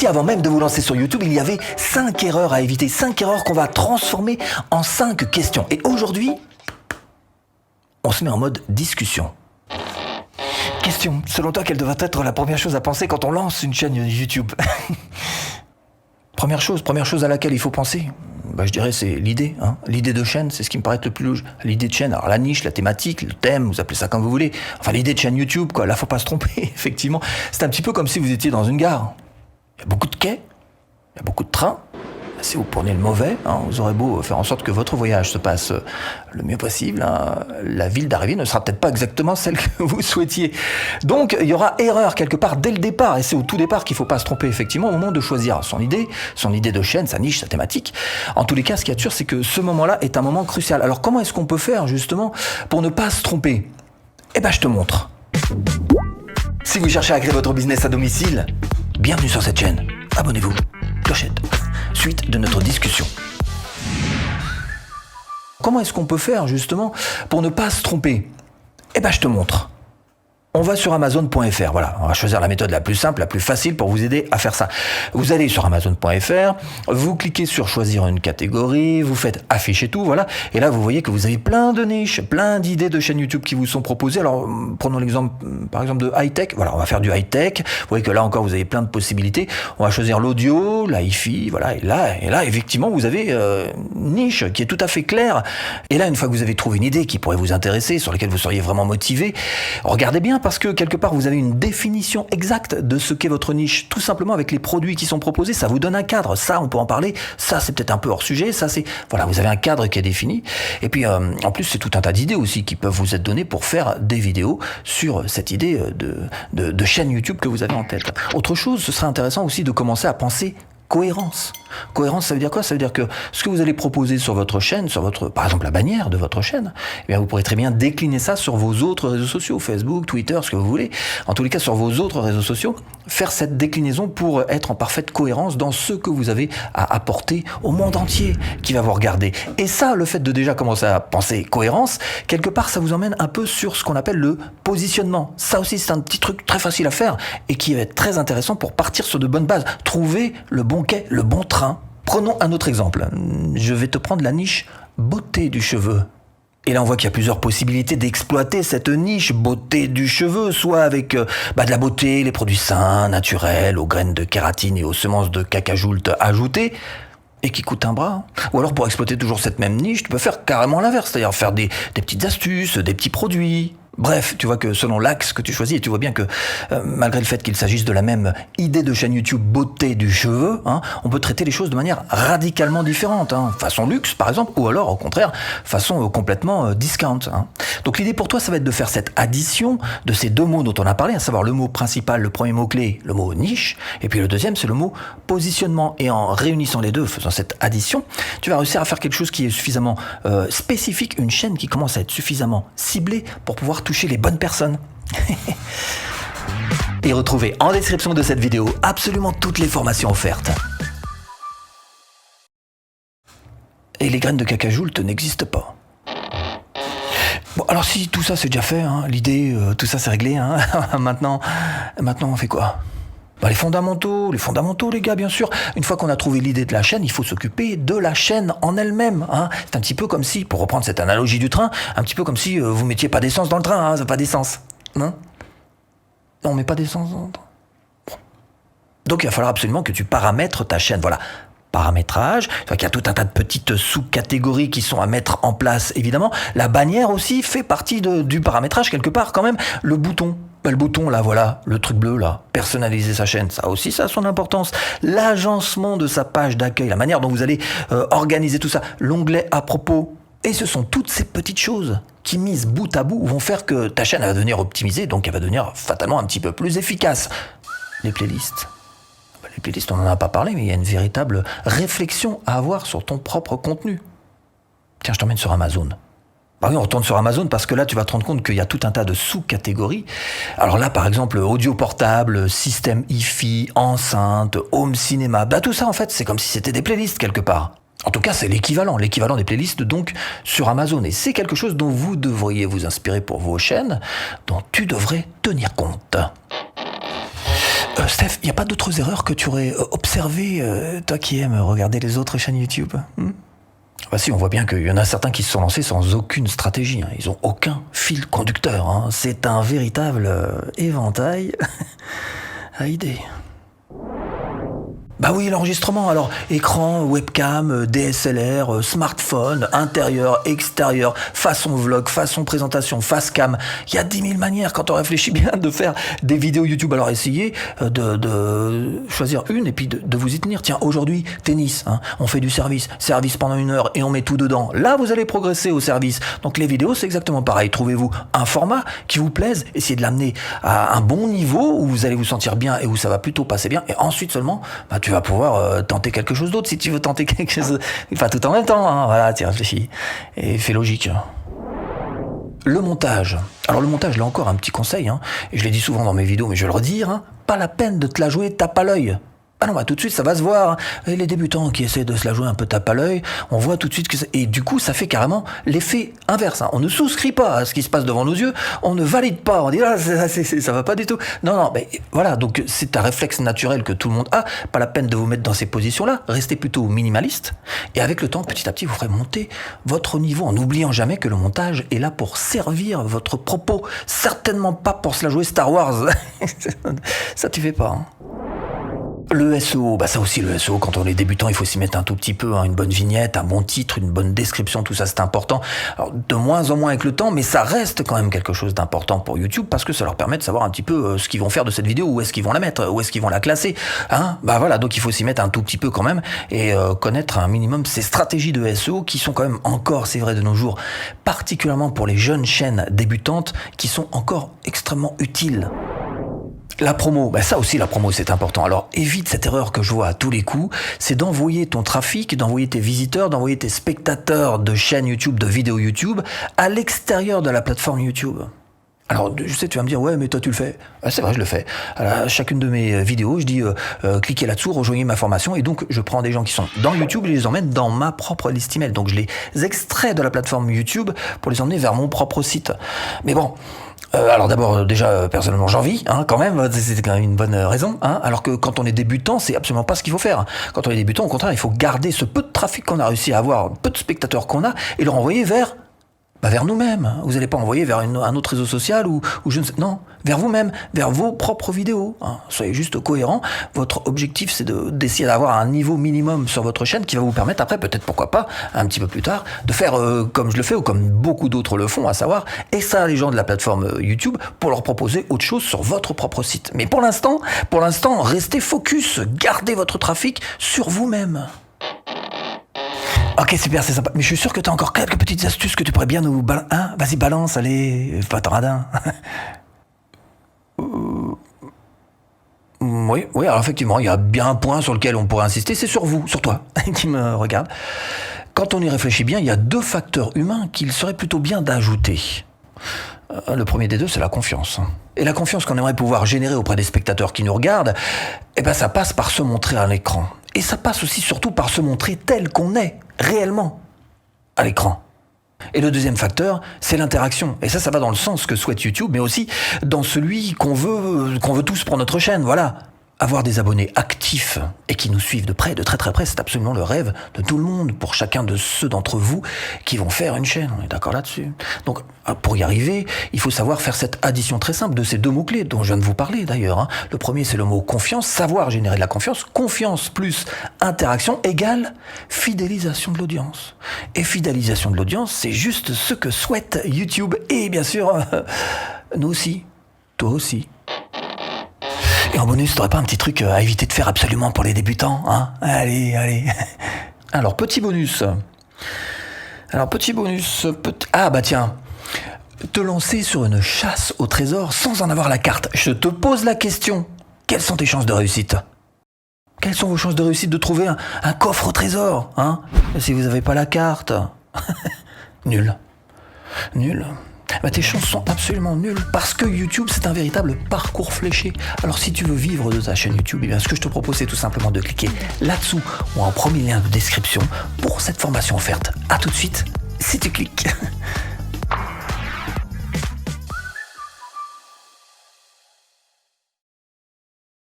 si avant même de vous lancer sur YouTube, il y avait 5 erreurs à éviter, 5 erreurs qu'on va transformer en 5 questions. Et aujourd'hui, on se met en mode discussion. Question, selon toi, quelle devrait être la première chose à penser quand on lance une chaîne YouTube? Première chose à laquelle il faut penser, je dirais c'est l'idée. L'idée de chaîne, c'est ce qui me paraît le plus logique. L'idée de chaîne, alors la niche, la thématique, le thème, vous appelez ça comme vous voulez. Enfin, l'idée de chaîne YouTube, quoi. Là, faut pas se tromper, effectivement. C'est un petit peu comme si vous étiez dans une gare. Il y a beaucoup de quais, il y a beaucoup de trains. Si vous prenez le mauvais, vous aurez beau faire en sorte que votre voyage se passe le mieux possible, la ville d'arrivée ne sera peut-être pas exactement celle que vous souhaitiez. Donc, il y aura erreur quelque part dès le départ, et c'est au tout départ qu'il ne faut pas se tromper, effectivement, au moment de choisir son idée de chaîne, sa niche, sa thématique. En tous les cas, ce qu'il y a de sûr, c'est que ce moment-là est un moment crucial. Alors, comment est-ce qu'on peut faire, justement, pour ne pas se tromper? Je te montre. Si vous cherchez à créer votre business à domicile, bienvenue sur cette chaîne. Abonnez-vous. Clochette. Suite de notre discussion. Comment est-ce qu'on peut faire justement pour ne pas se tromper? Je te montre. On va sur Amazon.fr, voilà, on va choisir la méthode la plus simple, la plus facile pour vous aider à faire ça. Vous allez sur Amazon.fr, vous cliquez sur choisir une catégorie, vous faites afficher tout, voilà, et là vous voyez que vous avez plein de niches, plein d'idées de chaînes YouTube qui vous sont proposées. Alors prenons l'exemple, par exemple de high-tech, voilà, on va faire du high-tech, vous voyez que là encore vous avez plein de possibilités, on va choisir l'audio, la hi-fi, voilà, et là effectivement vous avez une niche qui est tout à fait claire, et là une fois que vous avez trouvé une idée qui pourrait vous intéresser, sur laquelle vous seriez vraiment motivé, regardez bien, parce que quelque part vous avez une définition exacte de ce qu'est votre niche, tout simplement avec les produits qui sont proposés, ça vous donne un cadre, ça on peut en parler, ça c'est peut-être un peu hors sujet, ça c'est, voilà, vous avez un cadre qui est défini, et puis en plus c'est tout un tas d'idées aussi qui peuvent vous être données pour faire des vidéos sur cette idée de chaîne YouTube que vous avez en tête. Autre chose, ce serait intéressant aussi de commencer à penser cohérence. Cohérence, ça veut dire quoi? Ça veut dire que ce que vous allez proposer sur votre chaîne, sur votre, par exemple la bannière de votre chaîne, vous pourrez très bien décliner ça sur vos autres réseaux sociaux, Facebook, Twitter, ce que vous voulez. En tous les cas, sur vos autres réseaux sociaux, faire cette déclinaison pour être en parfaite cohérence dans ce que vous avez à apporter au monde entier qui va vous regarder. Et ça, le fait de déjà commencer à penser cohérence, quelque part, ça vous emmène un peu sur ce qu'on appelle le positionnement. Ça aussi, c'est un petit truc très facile à faire et qui va être très intéressant pour partir sur de bonnes bases. Trouver le bon quai, le bon train. Prenons un autre exemple. Je vais te prendre la niche beauté du cheveu. Et là, on voit qu'il y a plusieurs possibilités d'exploiter cette niche beauté du cheveu, soit avec de la beauté, les produits sains, naturels, aux graines de kératine et aux semences de cacajoute ajoutées, et qui coûtent un bras. Ou alors, pour exploiter toujours cette même niche, tu peux faire carrément l'inverse, c'est-à-dire faire des petites astuces, des petits produits. Bref, tu vois que selon l'axe que tu choisis, et tu vois bien que malgré le fait qu'il s'agisse de la même idée de chaîne YouTube beauté du cheveu, on peut traiter les choses de manière radicalement différente, façon luxe par exemple, ou alors au contraire façon complètement discount. Donc l'idée pour toi, ça va être de faire cette addition de ces deux mots dont on a parlé, à savoir le mot principal, le premier mot-clé, le mot niche, et puis le deuxième c'est le mot positionnement. Et en réunissant les deux, faisant cette addition, tu vas réussir à faire quelque chose qui est suffisamment spécifique, une chaîne qui commence à être suffisamment ciblée pour pouvoir toucher les bonnes personnes. Et retrouvez en description de cette vidéo absolument toutes les formations offertes. Et les graines de cacajoute n'existent pas. Bon, alors si tout ça c'est déjà fait, l'idée, tout ça c'est réglé, maintenant on fait quoi? Les fondamentaux les gars, bien sûr. Une fois qu'on a trouvé l'idée de la chaîne, il faut s'occuper de la chaîne en elle-même. C'est un petit peu comme si, pour reprendre cette analogie du train, un petit peu comme si vous mettiez pas d'essence dans le train, ça n'a pas d'essence. Non, on met pas d'essence dans le train. Bon. Donc il va falloir absolument que tu paramètres ta chaîne, voilà. Paramétrage, il y a tout un tas de petites sous-catégories qui sont à mettre en place, évidemment. La bannière aussi fait partie du paramétrage, quelque part, quand même. Le bouton, là, voilà, le truc bleu, là, personnaliser sa chaîne, ça aussi, ça a son importance. L'agencement de sa page d'accueil, la manière dont vous allez organiser tout ça, l'onglet à propos. Et ce sont toutes ces petites choses qui, mises bout à bout, vont faire que ta chaîne va devenir optimisée, donc elle va devenir fatalement un petit peu plus efficace. Les playlists. Les playlists, on n'en a pas parlé, mais il y a une véritable réflexion à avoir sur ton propre contenu. Tiens, je t'emmène sur Amazon. Oui, on retourne sur Amazon parce que là, tu vas te rendre compte qu'il y a tout un tas de sous-catégories. Alors là, par exemple, audio portable, système hi-fi, enceinte, home cinéma. Tout ça, en fait, c'est comme si c'était des playlists quelque part. En tout cas, c'est l'équivalent des playlists donc sur Amazon. Et c'est quelque chose dont vous devriez vous inspirer pour vos chaînes, dont tu devrais tenir compte. Steph, il n'y a pas d'autres erreurs que tu aurais observées, toi qui aimes regarder les autres chaînes YouTube? Bah si, on voit bien qu'il y en a certains qui se sont lancés sans aucune stratégie. Ils n'ont aucun fil conducteur. C'est un véritable éventail à idées. Bah oui, l'enregistrement, alors écran, webcam, DSLR, smartphone, intérieur, extérieur, façon vlog, façon présentation, face cam, il y a 10 000 manières quand on réfléchit bien de faire des vidéos YouTube. Alors essayez de choisir une et puis de vous y tenir. Tiens, aujourd'hui, tennis, on fait du service pendant 1 heure et on met tout dedans. Là, vous allez progresser au service. Donc les vidéos, c'est exactement pareil. Trouvez-vous un format qui vous plaise, essayez de l'amener à un bon niveau où vous allez vous sentir bien et où ça va plutôt passer bien. Et ensuite seulement, tu vas pouvoir tenter quelque chose d'autre si tu veux tenter quelque chose, enfin tout en même temps, voilà, tu réfléchis et fais logique. Le montage. Alors le montage, là encore un petit conseil, et je l'ai dit souvent dans mes vidéos, mais je vais le redire, pas la peine de te la jouer tape à l'œil. Ah non, tout de suite, ça va se voir. Et les débutants qui essaient de se la jouer un peu tape à l'œil, on voit tout de suite que et du coup, ça fait carrément l'effet inverse. On ne souscrit pas à ce qui se passe devant nos yeux, on ne valide pas, on dit ça va pas du tout. Non, mais voilà, donc c'est un réflexe naturel que tout le monde a. Pas la peine de vous mettre dans ces positions-là. Restez plutôt minimaliste. Et avec le temps, petit à petit, vous ferez monter votre niveau en n'oubliant jamais que le montage est là pour servir votre propos. Certainement pas pour se la jouer Star Wars. Ça, tu fais pas. Le SEO, ça aussi le SEO, quand on est débutant, il faut s'y mettre un tout petit peu, une bonne vignette, un bon titre, une bonne description, tout ça c'est important. Alors de moins en moins avec le temps, mais ça reste quand même quelque chose d'important pour YouTube parce que ça leur permet de savoir un petit peu ce qu'ils vont faire de cette vidéo, où est-ce qu'ils vont la mettre, où est-ce qu'ils vont la classer. Voilà, donc il faut s'y mettre un tout petit peu quand même et connaître un minimum ces stratégies de SEO qui sont quand même encore, c'est vrai de nos jours, particulièrement pour les jeunes chaînes débutantes, qui sont encore extrêmement utiles. La promo, ça aussi la promo c'est important. Alors évite cette erreur que je vois à tous les coups, c'est d'envoyer ton trafic, d'envoyer tes visiteurs, d'envoyer tes spectateurs de chaînes YouTube, de vidéos YouTube à l'extérieur de la plateforme YouTube. Alors je sais, tu vas me dire, ouais mais toi tu le fais. C'est vrai, je le fais. À chacune de mes vidéos, je dis cliquez là-dessous, rejoignez ma formation et donc je prends des gens qui sont dans YouTube et je les emmène dans ma propre liste email. Donc je les extrais de la plateforme YouTube pour les emmener vers mon propre site. Mais bon... alors d'abord, déjà, personnellement, j'en vis, quand même, c'est quand même une bonne raison, alors que quand on est débutant, c'est absolument pas ce qu'il faut faire. Quand on est débutant, au contraire, il faut garder ce peu de trafic qu'on a réussi à avoir, peu de spectateurs qu'on a, et le renvoyer vers nous-mêmes. Vous n'allez pas envoyer vers un autre réseau social ou je ne sais... Non, vers vous-même, vers vos propres vidéos. Soyez juste cohérents. Votre objectif, c'est d'essayer d'avoir un niveau minimum sur votre chaîne qui va vous permettre après, peut-être pourquoi pas, un petit peu plus tard, de faire comme je le fais ou comme beaucoup d'autres le font, à savoir, et ça, les gens de la plateforme YouTube, pour leur proposer autre chose sur votre propre site. Mais pour l'instant, restez focus, gardez votre trafic sur vous-même. Ok, super, c'est sympa. Mais je suis sûr que tu as encore quelques petites astuces que tu pourrais bien nous... Vas-y, balance, allez, pas ton radin. Oui, alors effectivement, il y a bien un point sur lequel on pourrait insister, c'est sur vous, sur toi, qui me regarde. Quand on y réfléchit bien, il y a 2 facteurs humains qu'il serait plutôt bien d'ajouter. Le premier des 2, c'est la confiance. Et la confiance qu'on aimerait pouvoir générer auprès des spectateurs qui nous regardent, ça passe par se montrer à l'écran. Et ça passe aussi surtout par se montrer tel qu'on est, réellement, à l'écran. Et le deuxième facteur, c'est l'interaction. Et ça va dans le sens que souhaite YouTube, mais aussi dans celui qu'on veut tous pour notre chaîne, voilà. Avoir des abonnés actifs et qui nous suivent de près, de très très près, c'est absolument le rêve de tout le monde, pour chacun de ceux d'entre vous qui vont faire une chaîne. On est d'accord là-dessus. Donc, pour y arriver, il faut savoir faire cette addition très simple de ces 2 mots-clés dont je viens de vous parler d'ailleurs. Le premier, c'est le mot confiance, savoir générer de la confiance. Confiance plus interaction égale fidélisation de l'audience. Et fidélisation de l'audience, c'est juste ce que souhaite YouTube et bien sûr, nous aussi, toi aussi. Et en bonus, t'aurais pas un petit truc à éviter de faire absolument pour les débutants, Allez. Alors, petit bonus. Tiens. Te lancer sur une chasse au trésor sans en avoir la carte. Je te pose la question. Quelles sont tes chances de réussite ? Quelles sont vos chances de réussite de trouver un coffre au trésor, si vous n'avez pas la carte ? Nul. Tes chances sont absolument nulles parce que YouTube, c'est un véritable parcours fléché. Alors si tu veux vivre de ta chaîne YouTube, ce que je te propose, c'est tout simplement de cliquer là-dessous ou en premier lien de description pour cette formation offerte. À tout de suite, si tu cliques.